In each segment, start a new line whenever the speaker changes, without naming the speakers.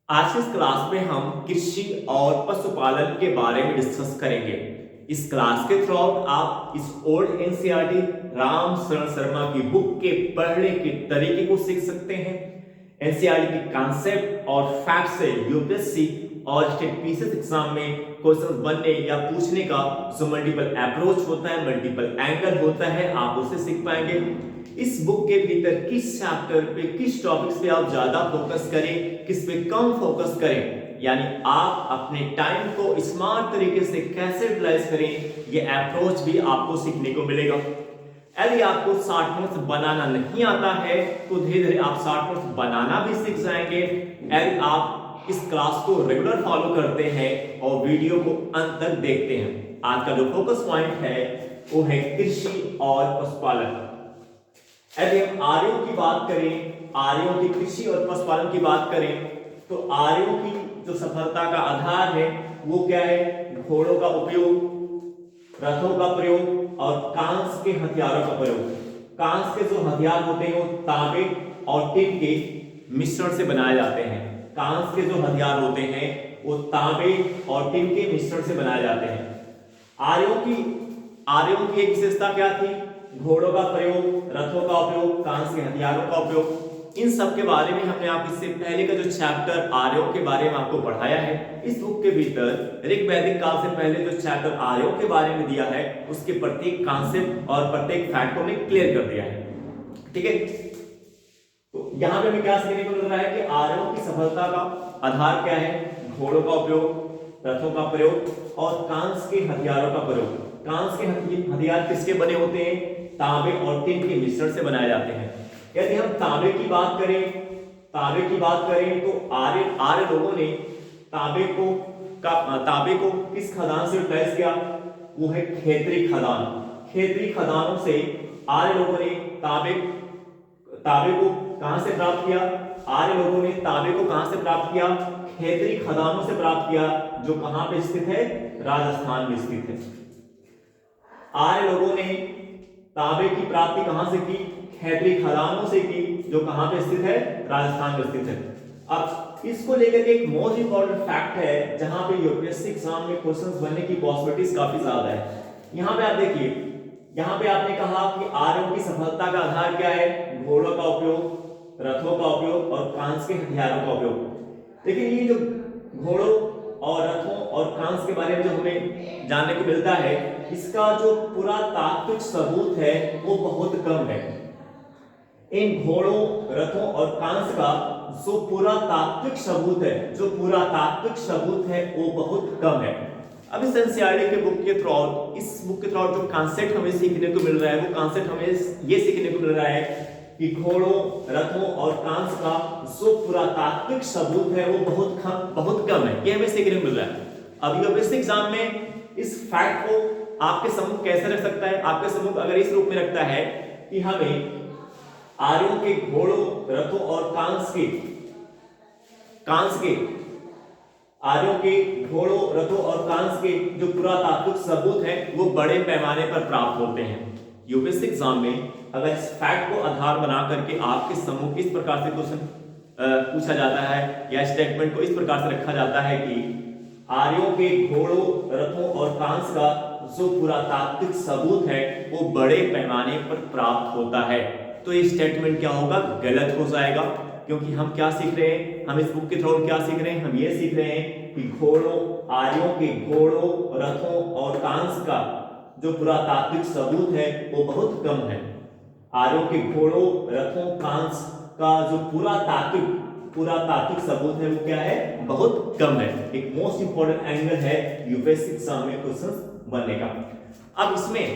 आज की इस क्लास में हम कृषि और पशुपालन के बारे में डिस्कस करेंगे। इस क्लास के थ्रू आप इस ओल्ड एनसीईआरटी राम शरण शर्मा की बुक के पढ़ने के तरीके को सीख सकते हैं। एनसीईआरटी के कॉन्सेप्ट और फैक्ट से यूपीएससी और स्टेट पीसीएस एग्जाम में क्वेश्चन बनने या पूछने का जो मल्टीपल अप्रोच होता है, मल्टीपल एंगल होता है, आप उसे सीख पाएंगे। इस बुक के भीतर किस चैप्टर पे, किस टॉपिक्स पे आप ज्यादा फोकस करें, किस पे कम फोकस करें, यानी आप अपने टाइम को स्मार्ट तरीके से कैसे यूटिलाइज करें, ये अप्रोच भी आपको सीखने को मिलेगा। यदि आपको 60 नोट्स बनाना नहीं आता है तो धीरे धीरे आप 60 नोट्स बनाना भी सीख जाएंगे। यदि आप इस क्लास को रेगुलर फॉलो करते हैं और वीडियो को अंत तक देखते हैं। आज का जो फोकस पॉइंट है वो है कृषि और पशुपालन। यदि हम आर्यों की बात करें, आर्यों की कृषि और पशुपालन की बात करें, तो आर्यों की जो सफलता का आधार है वो क्या है? घोड़ों का उपयोग, रथों का प्रयोग और कांस के हथियारों का प्रयोग। कांस के जो हथियार होते हैं वो तांबे और टिन के मिश्रण से बनाए जाते हैं। कांस के जो हथियार होते हैं वो तांबे और टिन के मिश्रण से बनाए जाते हैं। आर्यों की एक विशेषता क्या थी? घोड़ों का प्रयोग, रथों का उपयोग, कांस के हथियारों का उपयोग। इन सब के बारे में हमने आप इससे पहले का जो चैप्टर आर्यों के बारे में आपको पढ़ाया है। इस बुक के भीतर ऋग वैदिक काल से पहले जो चैप्टर आर्यों के बारे में दिया है उसके प्रत्येक कॉन्सेप्ट और प्रत्येक फैक्ट को हमने क्लियर कर दिया है। ठीक है, तो यहाँ पे हमें क्या सीखने को मिल रहा है कि आर्यों की सफलता का आधार क्या है? घोड़ों का उपयोग, रथों का प्रयोग और कांस के हथियारों का प्रयोग। कांस के हथियार किसके बने होते हैं? तांबे और टिन के मिश्रण से बनाए जाते हैं। यदि हम तांबे की बात करें तो आर्य लोगों ने तांबे को किस खदान से यूटिलाइज किया? वो है खेतरी खदान। खेतरी खदानों से आर्य लोगों ने तांबे को कहां से प्राप्त किया? आर्य लोगों ने तांबे को कहां से प्राप्त किया? खेतरी खदानों से प्राप्त किया, जो कहां पे स्थित है? राजस्थान में स्थित है। आर्य लोगों ने तांबे की प्राप्ति कहां से की? खेतरी खदानों से की, जो कहां पे स्थित है? राजस्थान में स्थित है। अब इसको लेकर के एक मोस्ट इंपॉर्टेंट फैक्ट है जहां पे यूपीएससी एग्जाम में क्वेश्चंस बनने की पॉसिबिलिटीज काफी ज्यादा है। यहां पे आप देखिए, यहां पे आपने कहा कि आर्यों की सफलता का आधार क्या है? घोड़ों का उपयोग, रथों का उपयोग और कांस के हथियारों का उपयोग। लेकिन ये जो घोड़ों और रथों और कांस के बारे में जो हमें जानने को मिलता है, इसका जो पुरातात्विक सबूत है वो बहुत कम है। इन घोड़ों, रथों और कांस का जो पुरातात्विक सबूत है वो बहुत कम है। अब इस एनसीईआरटी के बुक के थ्रू, इस बुक के थ्रू जो कॉन्सेप्ट हमें सीखने को मिल रहा है वो कॉन्सेप्ट हमें ये सीखने को मिल रहा है कि घोड़ों, रथों और कांस का जो पुरातात्विक सबूत है वो बहुत कम है। ये हमें सीखने को मिल रहा है। अब यूपीएससी एग्जाम में इस फैक्ट को आपके सम्मुख कैसे रख सकता है? आपके सम्मुख अगर इस रूप में रखता है कि हमें आर्यों के घोड़ों, रथों और कांस के जो पुरातात्विक सबूत है वो बड़े पैमाने पर प्राप्त होते हैं। यूपीएससी एग्जाम में अगर इस फैक्ट को आधार बना करके आपके सम्मुख इस प्रकार से क्वेश्चन पूछा जाता है या स्टेटमेंट को इस प्रकार से रखा जाता है कि आर्यों के घोड़ों, रथों और कांस का जो पुरातात्विक सबूत है वो बड़े पैमाने पर प्राप्त होता है, तो ये स्टेटमेंट क्या होगा? गलत हो जाएगा। क्योंकि हम क्या सीख रहे हैं? हम इस बुक के थ्रू क्या सीख रहे हैं? हम ये सीख रहे हैं कि आर्यों के घोड़ों, रथों और कांस का जो पुरातात्विक सबूत है वो बहुत कम है। आर्यों के घोड़ों, रथों, कांस का जो पुरातात्विक सबूत है वो क्या है? बहुत कम है। एक मोस्ट इंपोर्टेंट एंगल है यूपीएससी एग्जाम में क्वेश्चंस बनने का। अब इसमें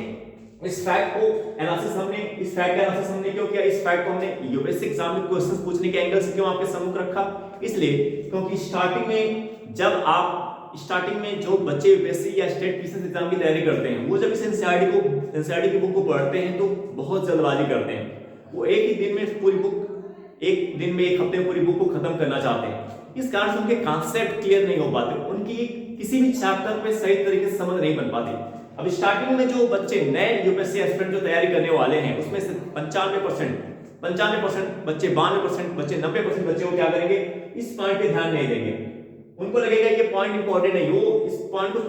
इस फैक्ट का एनालिसिस हमने क्यों किया? इस फैक्ट को हमने यूपीएससी एग्जाम में क्वेश्चंस पूछने के एंगल से क्यों आपके सम्मुख रखा? इसलिए क्योंकि स्टार्टिंग में जो बच्चे यूपीएससी या स्टेट पीसीएस एग्जाम की तैयारी करते हैं वो जब इस एनसीईआरटी की बुक को पढ़ते हैं तो बहुत जल्दबाजी करते हैं। वो एक दिन में एक हफ्ते में पूरी बुक को खत्म करना चाहते हैं। इस कारण से उनके कॉन्सेप्ट क्लियर नहीं हो पाते, उनकी किसी भी चैप्टर पे सही तरीके से समझ नहीं बन पाती। अब स्टार्टिंग में जो बच्चे नए यूपीएससी एस्पिरेंट जो तैयारी करने वाले हैं उसमें से 95% 95% बच्चे, 92% बच्चे, 90% बच्चे वो क्या करेंगे, इस पॉइंट पे ध्यान नहीं देंगे। उनको लगेगा ये पॉइंट इंपॉर्टेंट है, वो इस पॉइंट को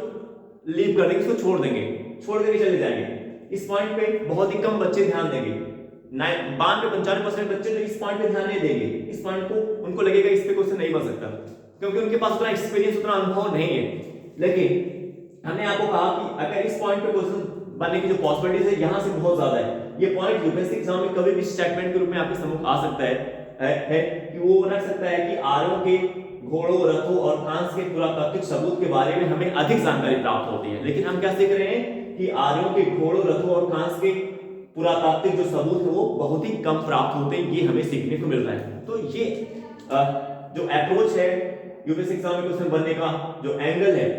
लीव कर देंगे, इसको छोड़ देंगे, छोड़ देके चले जाएंगे। इस पॉइंट पे बहुत ही कम बच्चे ध्यान देंगे। 92-95% बच्चे तो इस पॉइंट पे ध्यान नहीं देंगे। इस पॉइंट को उनको लगेगा इस पे क्वेश्चन नहीं बन सकता, क्योंकि उनके पास उतना एक्सपीरियंस, उतना अनुभव नहीं है। लेकिन हमने आपको कहा कि अगर इस पॉइंट पे क्वेश्चन बनने की जो पॉसिबिलिटीज है यहां से बहुत ज्यादा है। ये पॉइंट यूपीएससी एग्जाम में कभी भी स्टेटमेंट के रूप में आपके सम्मुख आ सकता है कि वो रख सकता है कि आर्यों के घोड़ों, रथों और कांस के पुरातात्विक सबूत के बारे में हमें अधिक जानकारी प्राप्त होती है। लेकिन हम क्या सीख रहे हैं कि आर्यों के घोड़ों, रथों और कांस के पुरातात्विक जो सबूत है वो बहुत ही कम प्राप्त होते हैं, ये हमें सीखने को मिल रहा है। तो ये जो अप्रोच है यूपीएससी एग्जाम में क्वेश्चन बनने का जो एंगल है,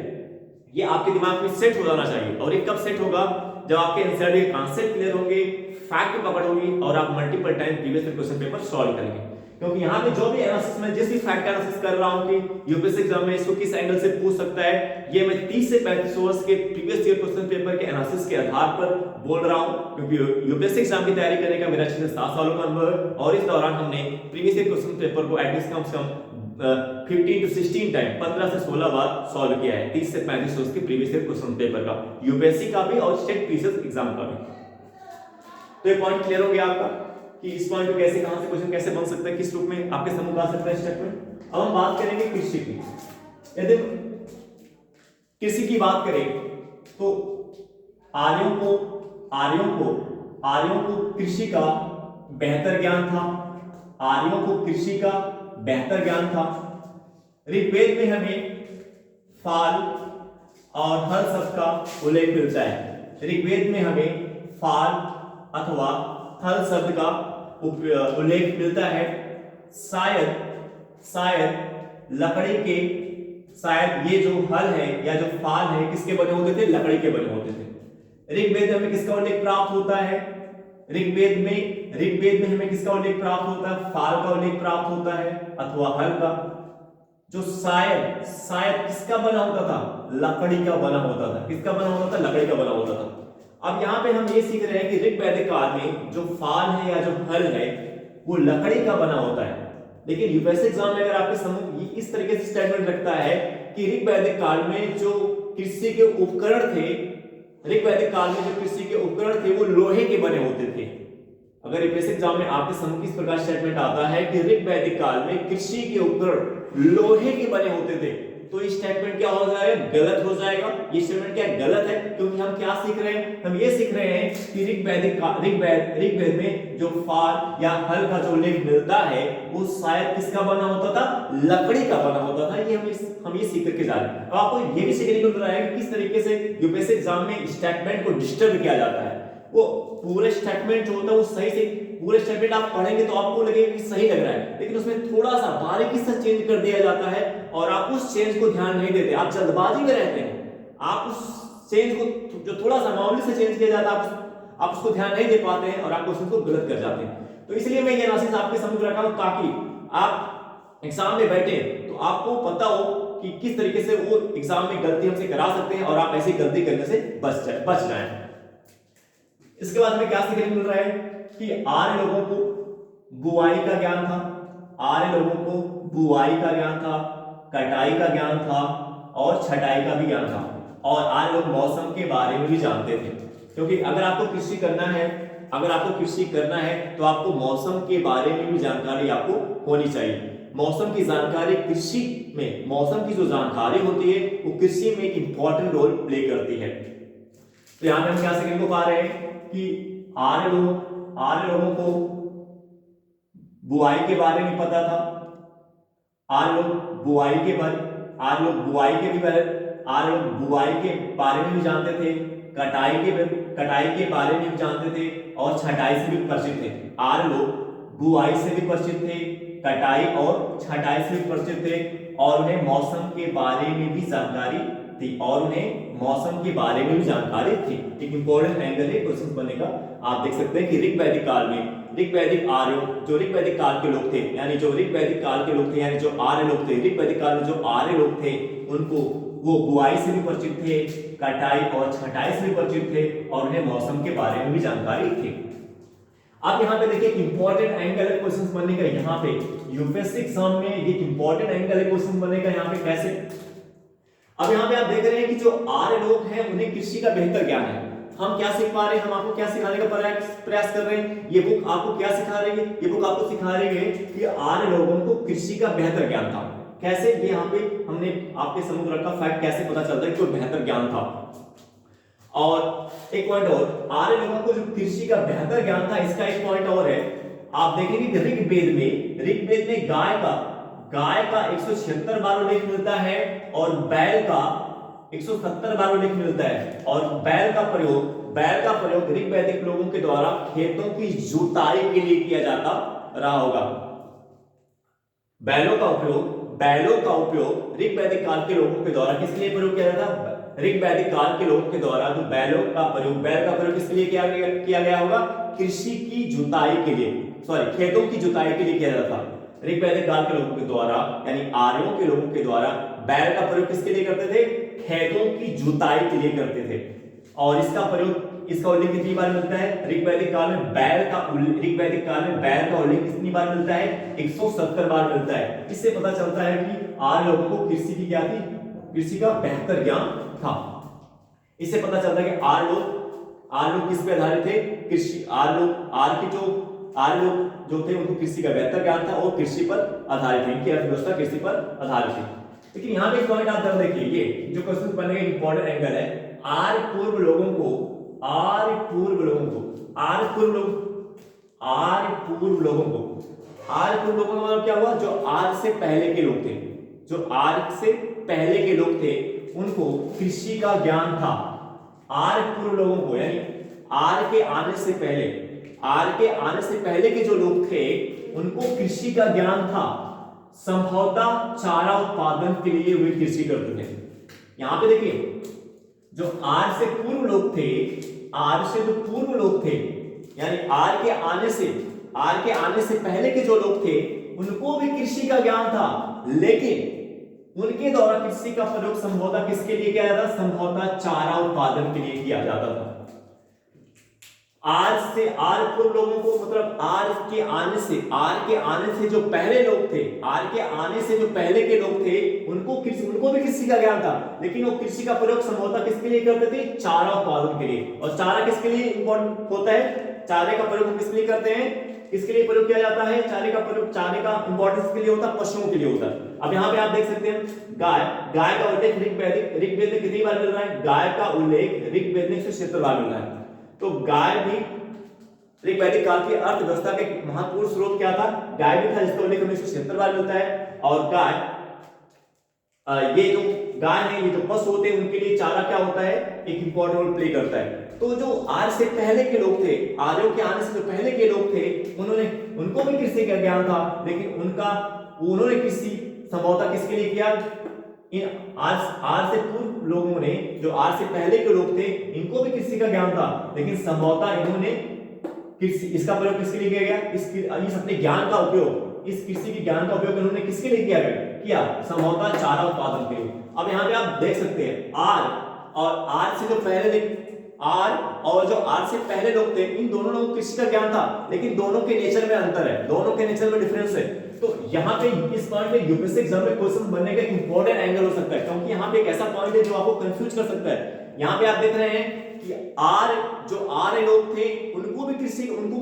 ये आपके दिमाग में सेट हो जाना चाहिए। और ये कब सेट होगा, जब आपके एनसीईआरटी के कॉन्सेप्ट क्लियर होंगे, फैक्ट पकड़ होगी और आप multiple time previous question paper solve करेंगे। क्योंकि यहाँ पे जो भी एनालिसिस में जिस भी फैक्ट एनालिसिस कर रहा हूँ कि यूपीएससी एग्जाम में इसको किस एंगल से पूछ सकता है, ये मैं 30 से 35 वर्ष के प्रीवियस ईयर क्वेश्चन पेपर के एनालिसिस के आधार पर बोल रहा हूँ। क्योंकि यूपीएससी एग्जाम की तैयारी करने का मेरा 6 से 7 सालों का अनुभव है और इस दौरान हमने प्रीवियस ईयर क्वेश्चन पेपर को एटलीस्ट कम से कम 15 to 16 टाइम, 15 से 16 बार सॉल्व किया है 30 से 35 वर्ष के प्रीवियस ईयर क्वेश्चन पेपर का, यूपीएससी का भी और स्टेट पीसीएस एग्जाम का भी। तो ये पॉइंट क्लियर हो गया आपका कि इस पॉइंट पे कैसे, कहां से क्वेश्चन कैसे बन सकता है, किस रूप में आपके सम्मुख आ सकता है स्टेटमेंट। अब हम बात करेंगे कृषि की। यदि कृषि की बात करें तो आर्यों को कृषि का बेहतर ज्ञान था। आर्यों को कृषि का बेहतर ज्ञान था। ऋग्वेद में हमें फाल और हल शब्द का उल्लेख मिलता है। ऋग्वेद में हमें फाल अथवा हल शब्द का उल्लेख मिलता है। शायद लकड़ी के, शायद ये जो हल है या जो फाल है किसके बने होते थे, लकड़ी के बने होते थे। ऋग्वेद में हमें किसका उल्लेख प्राप्त होता है, ऋग्वेद में हमें किसका उल्लेख प्राप्त होता है, फाल का उल्लेख प्राप्त होता है अथवा हल का। जो शायद किसका बना होता था, लकड़ी का बना होता था। किसका बना होता था, लकड़ी का बना होता था। अब यहाँ पे हम ये सीख रहे हैं कि ऋग्वैदिक काल में जो फाल है या जो हल है वो लकड़ी का बना होता है। लेकिन यूपीएससी एग्जाम में अगर आपके सम्मुख इस तरीके से स्टेटमेंट रखता है कि ऋग्वैदिक काल में जो कृषि के उपकरण थे, ऋग्वैदिक काल में जो कृषि के उपकरण थे वो लोहे के बने होते थे। अगर यूपीएससी एग्जाम में आपके सम्मुख इस प्रकार स्टेटमेंट आता है कि ऋग्वैदिक काल में कृषि के उपकरण लोहे के बने होते थे, तो ये स्टेटमेंट क्या हो जाएगा, गलत हो जाएगा। ये स्टेटमेंट क्या गलत है, क्योंकि हम क्या सीख रहे हैं, हम ये सीख रहे हैं कि ऋग्वेद में जो फाल या हल का जो उल्लेख मिलता है वो शायद किसका बना होता था, लकड़ी का बना होता था। ये हम ये सीख करके जा रहे हैं। अब आपको ये भी सीखने को मिल रहा है कि किस तरीके से यूपीएससी एग्जाम में स्टेटमेंट को डिस्टर्ब किया जाता है। वो पूरे स्टेटमेंट जो होता है वो सही से, पूरे स्टेटमेंट आप पढ़ेंगे तो आपको लगेगा कि सही लग रहा है, लेकिन उसमें थोड़ा सा बारीकी से चेंज कर दिया जाता है और आप उस चेंज को ध्यान नहीं देते, आप जल्दबाजी में रहते हैं। आप उस चेंज को जो थोड़ा सा मामूली से चेंज किया जाता है आप उसको ध्यान नहीं दे पाते हैं और आप क्वेश्चन को गलत कर जाते हैं। तो इसलिए मैं ये एनालिसिस आपके समझ रखा हूं ताकि आप एग्जाम में बैठे तो आपको पता हो कि किस तरीके से वो एग्जाम में गलती हमसे करा सकते हैं और आप ऐसी गलती करने से बच जाएं। इसके बाद हमें क्या सीखने को मिल रहा है कि आर्य लोगों को बुआई का ज्ञान था। आर्य लोगों को बुआई का ज्ञान था, कटाई का ज्ञान था और छटाई का भी ज्ञान था। और आर्य लोग मौसम के बारे में भी जानते थे, क्योंकि अगर आपको कृषि करना है तो आपको मौसम के बारे में भी जानकारी आपको होनी चाहिए। मौसम की जानकारी कृषि में, मौसम की जो जानकारी होती है वो कृषि में एक इंपॉर्टेंट रोल प्ले करती है। तो यहां पे हम क्या सीखने को पा रहे हैं कि आर्य लोगों को बुआई के बारे में पता था। आर्य लोग बुआई के बारे में भी जानते थे, कटाई के बारे में भी जानते थे और छटाई से भी परिचित थे। आर्य लोग बुआई से भी परिचित थे, कटाई और छटाई से भी परिचित थे और उन्हें मौसम के बारे में भी जानकारी थी। एक इंपॉर्टेंट एंगल है क्वेश्चन बनने का। आप देख सकते हैं कि ऋग्वैदिक काल में ऋग्वैदिक काल के लोग थे, यानी जो ऋग्वैदिक काल के लोग थे, यानी जो आर्य लोग थे, ऋग्वैदिक काल में जो आर्य लोग थे उनको वो बुआई से भी परिचित थे, कटाई और छटाई से भी परिचित थे और उन्हें मौसम के बारे में भी जानकारी थी। अब यहाँ पे देखिए इंपॉर्टेंट एंगल है क्वेश्चन बनने का, यहाँ पे यूपीएससी एग्जाम में ये इंपॉर्टेंट एंगल है क्वेश्चन बनने का। यहाँ पे कैसे, अब यहाँ पे आप देख रहे हैं कि जो आर्य लोग हैं उन्हें कृषि का बेहतर ज्ञान है। हम क्या सीख पा रहे हैं, हम आपको क्या सिखाने का प्रयास कर रहे हैं, ये बुक आपको क्या सिखा रही है, ये बुक आपको सिखा रही है कि आर्य लोगों को कृषि का बेहतर ज्ञान था। कैसे, ये यहाँ पे हमने आपके सम्मुख रखा फैक्ट, कैसे पता चलता है कि वो बेहतर ज्ञान था। और एक पॉइंट और, आर्य लोगों को जो कृषि का बेहतर ज्ञान था, इसका एक पॉइंट और है। आप देखेंगे कि ऋग्वेद में गाय का 176 बार उल्लेख मिलता है और बैल का 170 बार उल्लेख मिलता है। और बैल का प्रयोग ऋग्वैदिक लोगों के द्वारा खेतों की जुताई के लिए किया जाता रहा होगा। बैलों का उपयोग ऋग्वैदिक काल के लोगों के द्वारा किसके लिए प्रयोग किया जाता था? ऋग्वैदिक काल के लोगों के द्वारा जो बैल का प्रयोग किसके लिए किया गया होगा? कृषि की जुताई के लिए, खेतों की जुताई के लिए किया जाता था। ऋग्वैदिक काल के लोगों के द्वारा, यानी आर्यों के लोगों के द्वारा बैल का प्रयोग किसके लिए करते थे? खेतों की जुताई के लिए करते थे। और इसका उल्लेख कितनी बार मिलता है? ऋग्वैदिक काल में बैल का उल्लेख कितनी बार मिलता है? 170 बार मिलता है। इससे पता चलता है कि आर्य लोगों को कृषि की क्या थी? कृषि का बेहतर ज्ञान था। इससे पता चलता है कि आर्य लोग किस पे आधारित थे? कृषि। आर्य लोग जो थे उनको कृषि का बेहतर ज्ञान था और कृषि पर आधारित थे, इनकी अर्थव्यवस्था कृषि पर आधारित थी। लेकिन यहाँ पे एक पॉइंट आप जरा देखिए, ये जो क्वेश्चन बनने का इंपॉर्टेंट एंगल है, आर्य पूर्व लोगों को मतलब क्या हुआ? जो आर्य से पहले के लोग थे उनको कृषि का ज्ञान था। आर्य पूर्व लोगों को, यानी आर्य के आने से पहले के जो लोग थे उनको कृषि का ज्ञान था। संभवतः चारा उत्पादन के लिए वे कृषि करते थे। यहां पे देखिए, जो आर्य से पूर्व लोग थे, यानी आर्य के आने से पहले के जो लोग थे उनको भी कृषि का ज्ञान था, लेकिन उनके द्वारा कृषि का प्रयोग संभवतः किसके लिए किया जाता? संभवतः चारा उत्पादन के लिए किया जाता था। आर्य पूर्व लोगों को, मतलब आर्य के आने से जो पहले के लोग थे उनको भी कृषि का ज्ञान था, लेकिन वो कृषि का प्रयोग संभवतः किसके लिए करते थे? चारा उत्पादन के लिए। और चारा किसके लिए इंपॉर्टेंट होता है? चारे का प्रयोग किस लिए करते हैं? किसके लिए प्रयोग किया जाता है? चारे का इंपॉर्टेंस के लिए होता है, पशुओं के लिए होता है। अब यहाँ पे आप देख सकते हैं, गाय का उल्लेख ऋग्वेद में कितनी बार मिल रहा है? गाय का उल्लेख ऋग्वेद में 176 बार मिल रहा है। तो गाय भी ऋग्वैदिक काल की अर्थव्यवस्था के महत्वपूर्ण स्रोत क्या था? गाय भी था, जिसका उल्लेख 176 बार मिलता है। और ये जो पशु होते हैं उनके लिए चारा क्या होता है? एक इंपॉर्टेंट रोल प्ले करता है। तो जो आर्यों के आने से जो पहले के लोग थे उनको भी कृषि का ज्ञान था, लेकिन उन्होंने कृषि संभवतः किसके लिए किया? आज से पूर्व लोगों ने, जो आज से पहले के लोग थे, इनको भी कृषि का ज्ञान था, लेकिन संभवतः इन्होंने इसका प्रयोग किसके लिए किया गया? इस अपने ज्ञान का उपयोग, इस कृषि के ज्ञान का उपयोग इन्होंने किसके लिए किया? संभवतः चारा उत्पादन के लिए। अब यहाँ पे आप देख सकते हैं, आर से पहले लोग थे, इन दोनों लोगों को कृषि का ज्ञान था, लेकिन दोनों के नेचर में अंतर है, दोनों के नेचर में डिफरेंस है। तो यहाँ पे इस पॉइंट पे यूपीएससी एग्जाम में क्वेश्चन बनने का इंपॉर्टेंट एंगल हो सकता है, क्योंकि यहाँ पे एक ऐसा पॉइंट है जो आपको कंफ्यूज कर सकता है। यहाँ पे आप देख रहे हैं कि आर्य लोग थे उनको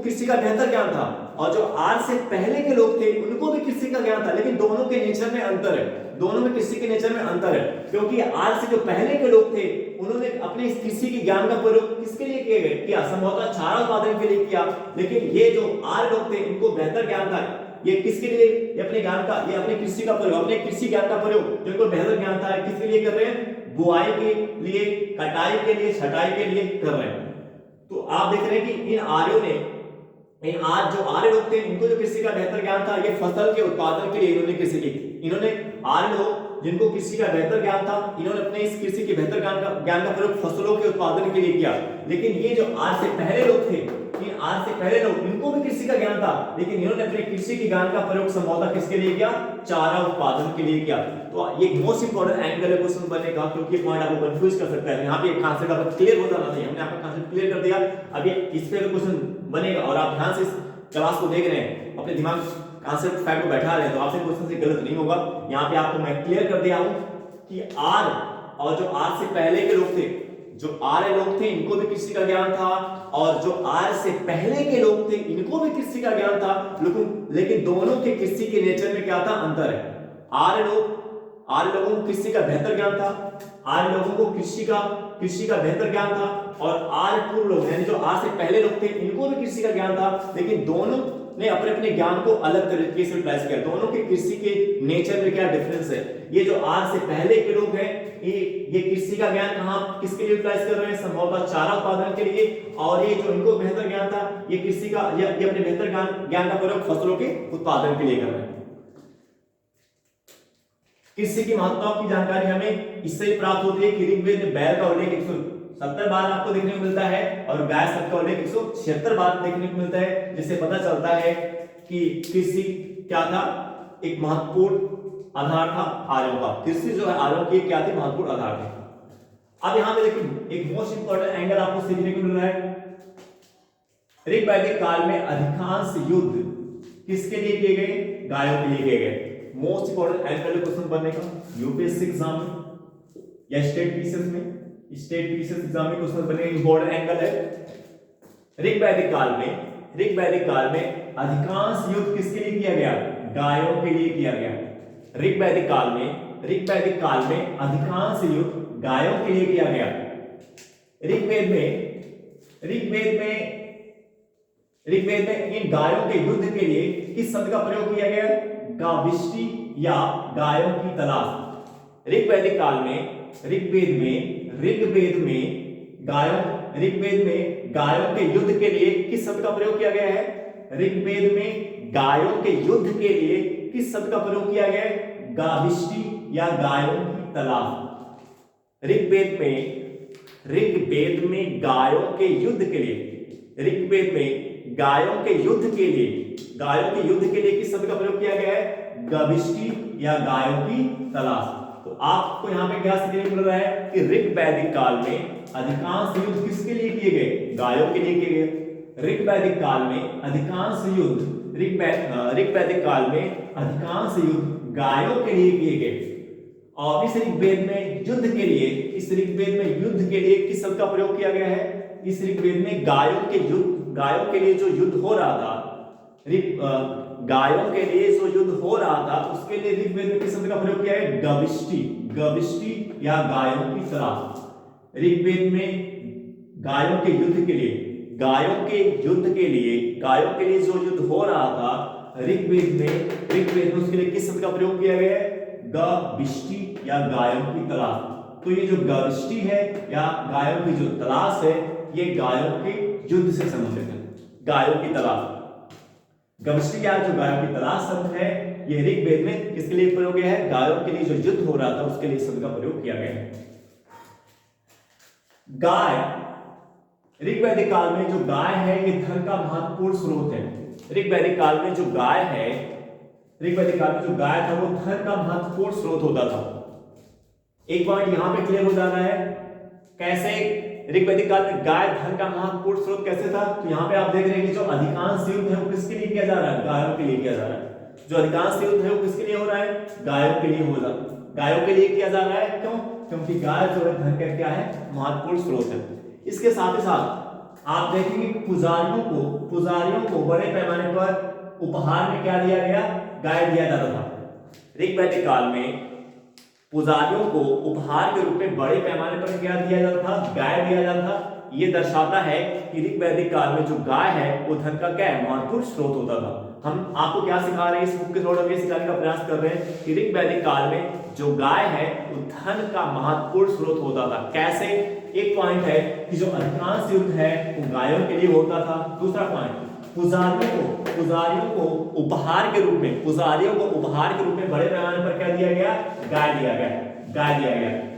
कृषि का बेहतर ज्ञान था, और जो आर्य से पहले के लोग थे उनको भी कृषि का ज्ञान था, लेकिन दोनों के नेचर में अंतर है, दोनों में कृषि के नेचर में अंतर है। क्योंकि आर्य से जो पहले के लोग थे उन्होंने अपने इस कृषि के ज्ञान का प्रयोग किसके लिए किया? संभवतः चारा उत्पादन के लिए किया, लेकिन ये जो आर्य लोग थे इनको बेहतर ज्ञान था, ये किसके लिए? ये अपने कृषि का प्रयोग, अपने कृषि ज्ञान का प्रयोग, जो इनको बेहतर ज्ञान था, किसके लिए कर रहे हैं? बुआई के लिए, कटाई के लिए, छटाई के लिए कर रहे हैं। तो आप देख रहे हैं कि जो आर्य लोग थे इनको जो कृषि का बेहतर ज्ञान था, ये फसल के उत्पादन के लिए इन्होंने कृषि की। इन्होंने आर्य लोग जिनको कृषि का बेहतर ज्ञान था, इन्होंने अपने इस कृषि के बेहतर ज्ञान का प्रयोग फसलों के उत्पादन के लिए किया। लेकिन ये जो आर्य से पहले लोग थे, इनको भी कृषि का ज्ञान था, लेकिन इन्होंने अपने कृषि के ज्ञान का प्रयोग संभवतः किसके लिए किया? चारा उत्पादन के लिए किया। तो ये मोस्ट इंपोर्टेंट एंगल है क्वेश्चन बनने का, क्योंकि ये पॉइंट आपको कंफ्यूज कर सकता है। यहाँ पे एक कॉन्सेप्ट आपका क्लियर हो जाना चाहिए, हमने आपका कॉन्सेप्ट क्लियर कर दिया। अब ये इस पे क्वेश्चन बनेगा और आप ध्यान से इस क्लास को देख रहे हैं, अपने दिमाग कॉन्सेप्ट फैक्ट को बैठा रहे हैं, तो आपसे क्वेश्चन से गलत नहीं होगा। यहाँ पे आपको मैं क्लियर कर दिया हूं कि आर और जो आर से पहले के लोग थे, जो आर्य लोग थे, इनको भी कृषि का ज्ञान था, और जो आर्य से पहले के लोग थे इनको भी कृषि का ज्ञान था, लेकिन दोनों के कृषि के नेचर में क्या था, अंतर है। आर्य लोगों को कृषि का बेहतर ज्ञान था, आर्य लोगों को कृषि का बेहतर ज्ञान था, और आर्य पूर्व लोग यानी जो आर्य से पहले लोग थे इनको भी कृषि का ज्ञान था, लेकिन दोनों ने अपने अपने ज्ञान को अलग तरीके से यूटिलाइज किया। दोनों के कृषि के नेचर में क्या डिफरेंस है। ये जो आर्य से पहले के लोग हैं ये कृषि का ज्ञान कहां किसके लिए यूटिलाइज कर रहे हैं, संभवतः चारा उत्पादन के लिए, और ये जो इनको बेहतर ज्ञान था ये कृषि का ये अपने बेहतर ज्ञान का प्रयोग फसलों के उत्पादन के लिए कर रहे हैं। कृषि की महत्ताओं की जानकारी हमें इससे ही प्राप्त होती है कि ऋग्वेद में बैल का उल्लेख 170 बार आपको देखने को मिलता है और गाय शब्द का उल्लेख 176 बार देखने को मिलता है, जिससे पता चलता है कि कृषि क्या था, एक महत्वपूर्ण आधार था आर्यों का। कृषि जो है आर्यों की क्या थी, महत्वपूर्ण आधार थी। अब यहां पे देखिए एक मोस्ट इंपोर्टेंट एंगल आपको सीखने को मिल रहा है। ऋग्वैदिक काल में अधिकांश युद्ध किसके लिए किए गए, गायों के लिए किए गए। मोस्ट इंपोर्टेंट एंगल क्वेश्चन बनने का यूपीएससी एग्जाम में या स्टेट पीसीएस एग्जाम में क्वेश्चन बनने का इंपोर्टेंट एंगल है। ऋग्वैदिक काल में अधिकांश युद्ध किसके लिए किया गया, गायों के लिए किया गया। ऋग्वैदिक काल में अधिकांश युद्ध गायों के लिए किया गया। ऋग्वेद में इन गायों के युद्ध के लिए किस शब्द का प्रयोग किया गया, गाविष्टि या गायों की तलाश। ऋग्वेद में गायों के युद्ध के लिए किस शब्द का प्रयोग किया गया है, ऋग्वेद में गायों के युद्ध के लिए किस शब्द का प्रयोग किया गया है, गाविष्टि या गायों की तलाश। ऋग्वेद में गायों के युद्ध के लिए किस शब्द का प्रयोग किया गया है, गाविष्टि या गायों की तलाश। तो आपको यहां पे क्या सीखने को मिल रहा है कि ऋग्वैदिक काल में अधिकांश युद्ध किसके लिए किए गए, गायों के लिए किए गए। ऋग्वैदिक काल में अधिकांश युद्ध गायों के लिए किए गए। और इस ऋग्वेद में युद्ध के लिए किस शब्द का प्रयोग किया गया है, इस ऋग्वेद में गायों के लिए जो युद्ध हो रहा था, उसके लिए ऋग्वेद में किस शब्द का प्रयोग किया है, गविष्टि या गायों की तलाश। ऋग्वेद में गायों के युद्ध के लिए जो युद्ध हो रहा था, ऋग्वेद में उसके लिए किस शब्द का प्रयोग किया गया है, गविष्टि या गायों की तलाश। तो ये जो गविष्टि है या गायों की जो तलाश है, ये गायों के युद्ध से संबंधित है। गायों की तलाश, गविष्टि या जो गायों की तलाश शब्द है, ये ऋग्वेद में किसके लिए प्रयोग किया है, गायों के लिए जो युद्ध हो रहा था उसके लिए शब्द का प्रयोग किया गया है। गाय, ऋग्वैदिक काल में जो गाय है ये धन का महत्वपूर्ण स्रोत है। ऋग्वैदिक काल में जो गाय था वो धन का महत्वपूर्ण स्रोत होता था। एक पॉइंट यहां पे क्लियर हो जाना है, कैसे ऋग्वैदिक काल में गाय धन का महत्वपूर्ण स्रोत कैसे था। तो यहाँ पे आप देख रहे हैं कि जो अधिकांश युद्ध है वो किसके लिए किया जा रहा है, गायों के लिए किया जा रहा है। जो अधिकांश युद्ध है वो किसके लिए हो रहा है, गायों के लिए किया जा रहा है। क्यों, क्योंकि गाय जो है धन का क्या है, महत्वपूर्ण स्रोत है। इसके साथ ही साथ आप देखेंगे पुजारियों को बड़े पैमाने पर उपहार में क्या दिया गया, गाय दिया जाता था। ऋग्वैदिक काल में पुजारियों को उपहार के रूप में बड़े पैमाने पर क्या दिया जाता था, गाय दिया जाता था। ये दर्शाता है कि ऋग्वैदिक काल में जो गाय है वो धन का क्या है, महत्वपूर्ण स्रोत होता था। हम आपको क्या सिखा रहे हैं, इस बुक के थोड़ा ये सिखाने का प्रयास कर रहे हैं कि ऋग्वैदिक काल में जो गाय है वो धन का महत्वपूर्ण स्रोत होता था। कैसे, एक पॉइंट है कि जो अधिकांश युद्ध है वो गायों के लिए होता था। दूसरा पॉइंट, पुजारियों को उपहार के रूप में बड़े पैमाने पर क्या दिया गया, गाय दिया गया।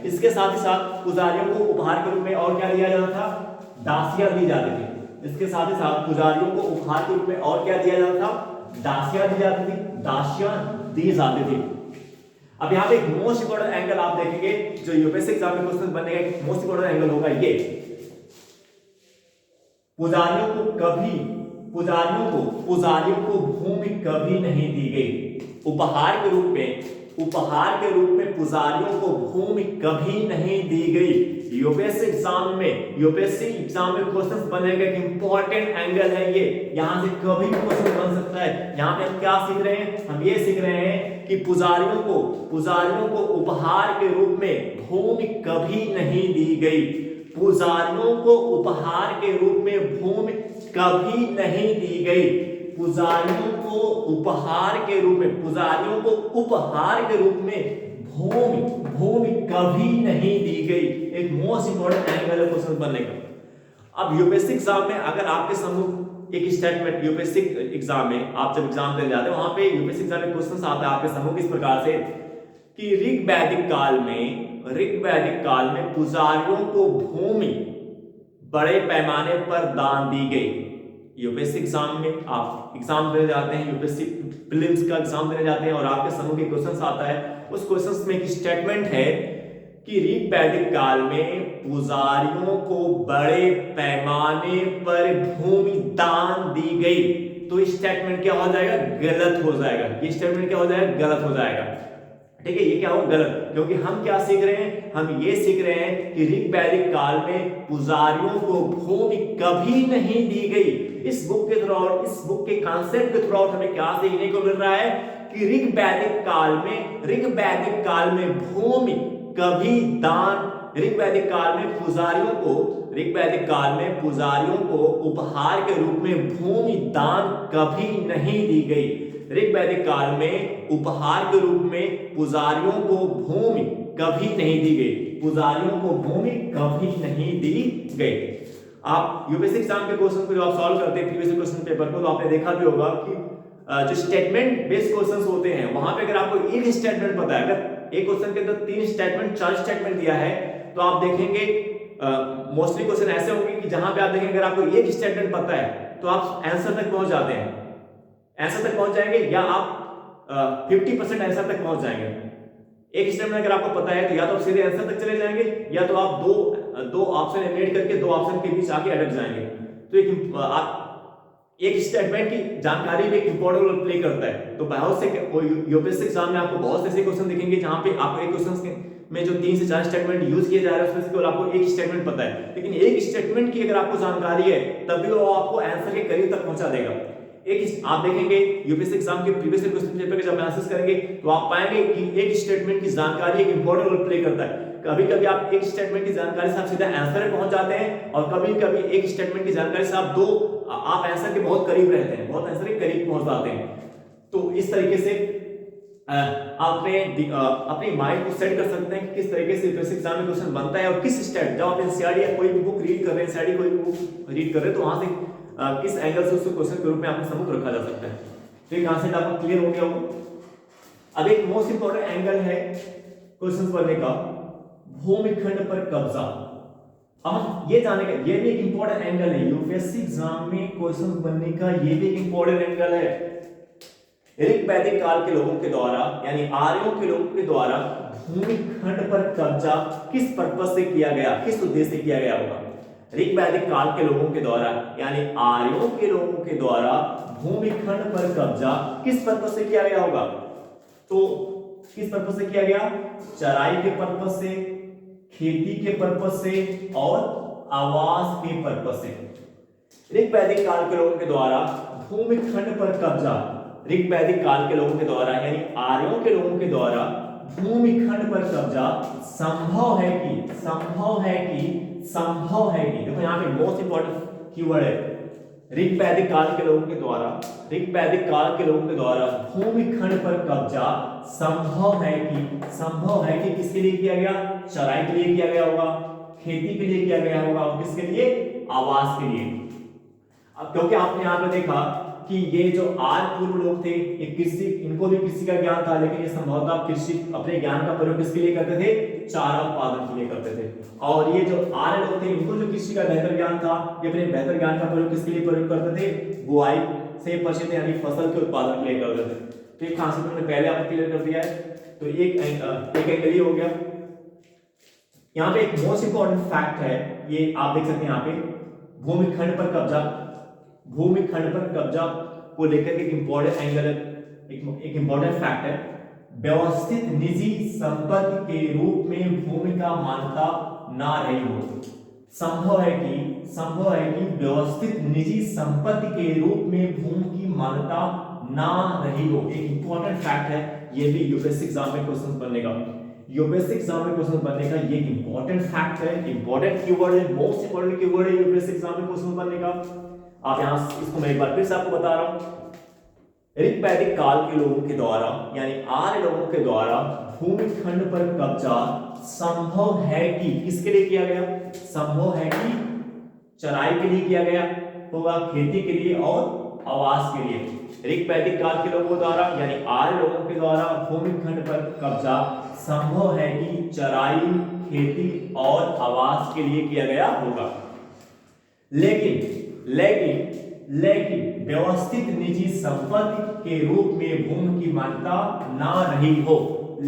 इसके साथ ही साथ पुजारियों को उपहार के रूप में और क्या दिया जाता था, दासियां दी जाती थी। इसके साथ ही साथ पुजारियों को उपहार के रूप में और क्या दिया जाता था, दासियां दी जाती थी। अब यहाँ पे एक मोस्ट इंपोर्टेंट एंगल आप देखेंगे जो यूपीएससी एग्जाम में क्वेश्चन बनने का एक मोस्ट इंपोर्टेंट एंगल होगा ये, पुजारियों को कभी पुजारियों को भूमि कभी नहीं दी गई। उपहार के रूप में पुजारियों को भूमि कभी नहीं दी गई। यूपीएससी एग्जाम में क्वेश्चन बनेगा कि इंपॉर्टेंट एंगल है ये, यहां से कभी भी क्वेश्चन बन सकता है। यहां पे हम क्या सीख रहे हैं? हम ये सीख रहे हैं कि पुजारियों को उपहार के रूप में भूमि कभी नहीं दी गई। पुजारियों को उपहार के रूप में भूमि कभी नहीं दी गई। पुजारियों को उपहार के रूप में भूमि कभी नहीं दी गई। एक मोस्ट इंपोर्टेंट एंगल है क्वेश्चन बनने का। अब यूपीएससी एग्जाम में अगर आपके सम्मुख एक स्टेटमेंट, यूपीएससी एग्जाम में आप जब एग्जाम देने जाते हैं वहां पे यूपीएससी एग्जाम में क्वेश्चन आता है आपके सम्मुख इस प्रकार से कि ऋग्वैदिक काल में पुजारियों को भूमि बड़े पैमाने पर दान दी गई। यूपीएससी एग्जाम में आप एग्जाम देने जाते हैं, यूपीएससी प्रीलिम्स का एग्जाम देने जाते हैं और आपके समूह के क्वेश्चन आता है। उस क्वेश्चन में एक स्टेटमेंट है कि ऋग्वैदिक काल में पुजारियों को बड़े पैमाने पर भूमि दान दी गई। तो स्टेटमेंट क्या हो जाएगा? गलत हो जाएगा। ये स्टेटमेंट क्या हो जाएगा? गलत हो जाएगा। ठीक है, ये क्या हो? गलत। क्योंकि हम क्या सीख रहे हैं? हम ये सीख रहे हैं कि ऋग्वैदिक काल में पुजारियों को भूमि कभी नहीं दी गई। इस बुक के कॉन्सेप्ट के थ्रू हमें क्या सीखने को मिल रहा है कि ऋग्वैदिक काल में भूमि कभी दान, ऋग्वैदिक काल में पुजारियों को उपहार के रूप में भूमि दान कभी नहीं दी गई। ऋग्वैदिक काल में उपहार के रूप में पुजारियों को भूमि कभी नहीं दी गई। आप यूपीएससी एग्जाम के क्वेश्चन को जब आप सॉल्व करते हैं प्रीवियस क्वेश्चन पेपर को, तो आपने देखा भी होगा कि जो स्टेटमेंट बेस्ड क्वेश्चंस होते हैं वहां पे अगर आपको एक स्टेटमेंट पता है, अगर एक क्वेश्चन के अंदर 3 स्टेटमेंट 4 स्टेटमेंट दिया है, तो आप देखेंगे मोस्टली क्वेश्चन ऐसे होंगे कि जहां पे आप देखेंगे अगर आपको एक स्टेटमेंट पता है तो आप आंसर तक पहुंच जाते हैं, या आप 50% आंसर तक पहुंच जाएंगे। एक स्टेटमेंट अगर आपको पता है तो या तो आप सीधे आंसर तक चले जाएंगे, या तो आप दो ऑप्शन एलिमिनेट करके 2 ऑप्शन के बीच आके अटक जाएंगे। तो एक स्टेटमेंट की जानकारी भी एक इंपॉर्टेंट रोल प्ले करता है। तो बहुत से यूपीएससी एग्जाम में आपको बहुत से ऐसे क्वेश्चन दिखेंगे जहां पे आपको एक क्वेश्चन में जो 3 से 4 स्टेटमेंट यूज किए जा रहे हैं उसमें से केवल आपको एक स्टेटमेंट पता है, लेकिन एक स्टेटमेंट की अगर आपको जानकारी है तब भी वो आपको आंसर के करीब तक पहुंचा देगा। आप देखेंगे यूपीएससी एग्जाम के प्रीवियस क्वेश्चन पेपर के जब एनालिसिस करेंगे तो आप पाएंगे कि एक स्टेटमेंट की जानकारी एक इंपॉर्टेंट रोल प्ले करता है। कभी कभी आप एक स्टेटमेंट की जानकारी से आप सीधा आंसर पे पहुंच जाते हैं, और कभी कभी एक स्टेटमेंट की जानकारी से आप आंसर के बहुत करीब रहते हैं, बहुत आंसर के करीब पहुंच जाते हैं। तो इस तरीके से आप अपने माइंड को सेट कर सकते हैं कि किस तरीके से यूपीएससी एग्जाम में क्वेश्चन बनता है, और किस स्टेट जब आप एनसीईआरटी या कोई भी बुक रीड कर रहे हैं, एनसीईआरटी कोई भी बुक रीड कर रहे हैं तो वहां से किस एंगल से उसको क्वेश्चन के रूप में आपके सम्मुख रखा जा सकता है। तो ये कॉन्सेप्ट आपको क्लियर हो गया होगा। अब एक मोस्ट इंपोर्टेंट एंगल है क्वेश्चन पढ़ने का, भूमिखंड पर कब्जा। अब ये जाने का ये भी एक इंपॉर्टेंट एंगल है यूपीएससी एग्जाम में क्वेश्चन बनने का, ये भी एक इंपॉर्टेंट एंगल है। ऋग्वैदिक काल के लोगों के द्वारा यानी आर्यों के लोगों के द्वारा भूमिखंड पर कब्जा किस पर्पस से किया गया, किस उद्देश्य से किया गया होगा? ऋग्वैदिक काल के लोगों के द्वारा यानी आर्यों के लोगों के द्वारा भूमिखंड पर कब्जा किस पर्पस से किया गया होगा? तो किस पर्पस से किया गया? चराई के पर्पस से, खेती के पर्पस से और आवास के पर्पस से। ऋग्वैदिक काल के लोगों के द्वारा भूमिखंड पर कब्जा, ऋग्वैदिक काल के लोगों के द्वारा यानी आर्यों के लोगों के द्वारा भूमिखंड पर कब्जा संभव है कि देखो यहाँ पे मोस्ट इंपोर्टेंट कीवर्ड है ऋग्वैदिक काल के लोगों के द्वारा भूमिखंड पर कब्जा संभव है कि किसके लिए किया गया? चराई के लिए किया गया होगा, खेती के लिए किया गया होगा, और किसके लिए? आवास के लिए। अब क्योंकि आपने यहाँ पे देखा कि ये जो आर्य पूर्व लोग थे ये कृषि, इनको भी कृषि का ज्ञान था, लेकिन ये संभवतः कृषि अपने ज्ञान का प्रयोग किसके लिए करते थे? चारा उत्पादन के लिए करते थे। और ये जो आर्य लोग थे इनको जो कृषि का बेहतर ज्ञान था, ये अपने बेहतर ज्ञान का प्रयोग किसके लिए प्रयोग करते थे? बुआई से परिचित यानी फसल के उत्पादन के लिए करते थे। तो एक कॉन्सेप्ट हमने पहले आपको क्लियर कर दिया है। तो एक एंगल ये हो गया। यहाँ पे एक मोस्ट इंपोर्टेंट फैक्ट है, ये आप देख सकते हैं यहाँ पे, भूमिखंड पर कब्जा। भूमिखंड पर कब्जा को लेकर के एक इंपॉर्टेंट एंगल है, एक इंपॉर्टेंट फैक्ट है। व्यवस्थित निजी संपत्ति के रूप में भूमि का मान्यता ना रही हो। संभव है कि व्यवस्थित निजी संपत्ति के रूप में भूमि की मान्यता ना रही हो। एक इंपॉर्टेंट फैक्ट है, ये भी यूपीएससी एग्जाम में क्वेश्चन बनने का, यूपीएससी एग्जाम में क्वेश्चन बनने का ये इंपॉर्टेंट फैक्ट है, इंपॉर्टेंट कीवर्ड है, मोस्ट इंपॉर्टेंट कीवर्ड है यूपीएससी एग्जाम में क्वेश्चन बनने का। आप यहां इसको मैं एक बार फिर से आपको बता रहा हूं। ऋग्वैदिक काल के लोगों के द्वारा यानी आर्य लोगों के द्वारा भूमिखंड पर कब्जा संभव है कि किसके लिए किया गया? संभव है कि चराई के लिए किया गया होगा, खेती के लिए और आवास के लिए। ऋग्वैदिक काल के लोगों द्वारा यानी आर्य लोगों के द्वारा भूमिखंड पर कब्जा संभव है कि चराई, खेती और आवास के लिए किया गया होगा। लेकिन व्यवस्थित निजी संपत्ति के रूप में भूमि की मान्यता ना रही हो।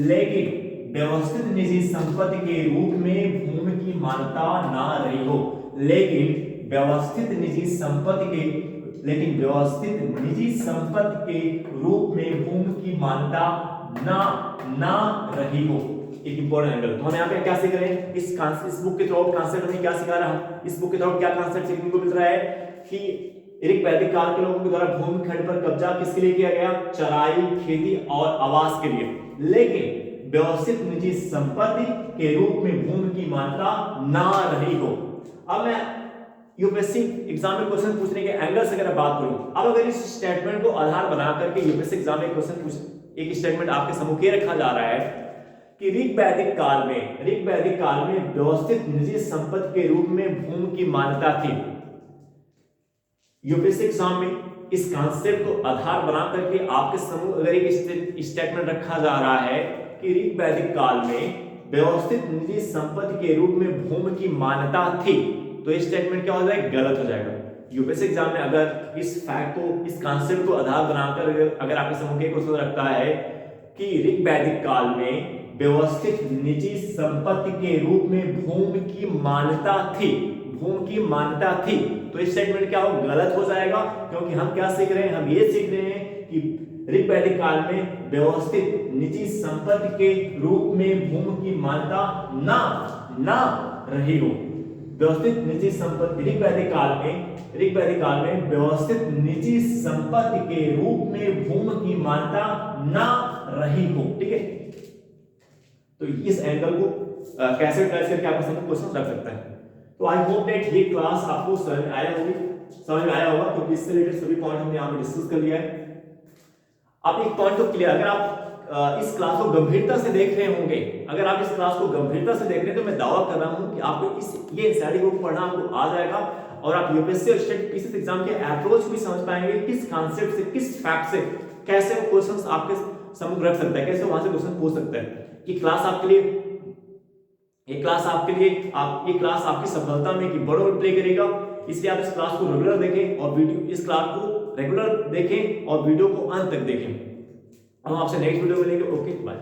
लेकिन व्यवस्थित निजी संपत्ति के रूप में भूमि की मान्यता ना रही हो। लेकिन व्यवस्थित निजी संपत्ति के रूप में भूमि की मान्यता ना रही हो। एक इंपॉर्टेंट एंगल। तो हम यहाँ पे क्या सीख रहे हैं? इस बुक के थ्रू कॉन्सेप्ट में क्या सिखा रहा है? इस बुक के थ्रू क्या कॉन्सेप्ट सीखने को मिल रहा है कि ऋग्वैदिक काल के लोगों के द्वारा भूमिखंड पर कब्जा किसके लिए किया गया? चराई, खेती और आवास के लिए। लेकिन व्यवस्थित निजी संपत्ति के रूप में भूमि की मान्यता ना रही हो। अब मैं यूपीएससी एग्जाम में क्वेश्चन पूछने के एंगल से अगर बात करूं, अब अगर इस स्टेटमेंट को आधार बना करके यूपीएससी एग्जाम में क्वेश्चन पूछ, एक स्टेटमेंट आपके सम्मुख रखा जा रहा है कि ऋग्वैदिक काल में व्यवस्थित निजी संपत्ति के रूप में भूमि की मान्यता थी। यूपीएससी एग्जाम में इस कॉन्सेप्ट को आधार बना करके आपके समूह अगर एक स्टेटमेंट रखा जा रहा है कि ऋग्वैदिक काल में व्यवस्थित निजी संपत्ति के रूप में भूमि की मान्यता थी, तो ये स्टेटमेंट क्या हो जाएगा? गलत हो जाएगा। यूपीएससी एग्जाम में अगर इस फैक्ट को, इस कॉन्सेप्ट को आधार बनाकर अगर आपके समूह के क्वेश्चन रखता है कि ऋग्वैदिक काल में व्यवस्थित निजी संपत्ति के रूप में भूमि की मान्यता थी, तो इस स्टेटमेंट क्या हो? गलत हो जाएगा। क्योंकि हम क्या सीख रहे हैं? हम ये सीख रहे हैं कि ऋग्वैदिक काल में व्यवस्थित निजी संपत्ति के रूप में भूमि की मान्यता ना रही हो। व्यवस्थित निजी संपत्ति ऋग्वैदिक काल में व्यवस्थित निजी संपत्ति के रूप में भूमि की मान्यता ना रही हो। ठीक है, तो इस एंगल को कैसे ट्रेस करके आप क्वेश्चन रख सकते हैं। तो आई होप दैट ये क्लास आपको समझ में आया होगा, क्योंकि इससे रिलेटेड सभी पॉइंट हमने यहाँ पे डिस्कस कर लिया है। आप एक पॉइंट तो क्लियर, अगर आप इस क्लास को गंभीरता से देख रहे होंगे, तो मैं दावा कर रहा हूं कि आपको ये एनसीईआरटी बुक पढ़ना आपको आ जाएगा और आप यूपीएससी और स्टेट पीसीएस एग्जाम के अप्रोच भी समझ पाएंगे, किस कॉन्सेप्ट से, किस फैक्ट से कैसे वो क्वेश्चंस आपके सम्मुख रख सकता है, कैसे वहां से क्वेश्चन पूछ सकता है। ये क्लास आपकी सफलता में एक बड़ा रोल प्ले करेगा। इसलिए आप इस क्लास को रेगुलर देखें और वीडियो को अंत तक देखें। हम आपसे नेक्स्ट वीडियो में मिलेंगे। Okay, bye.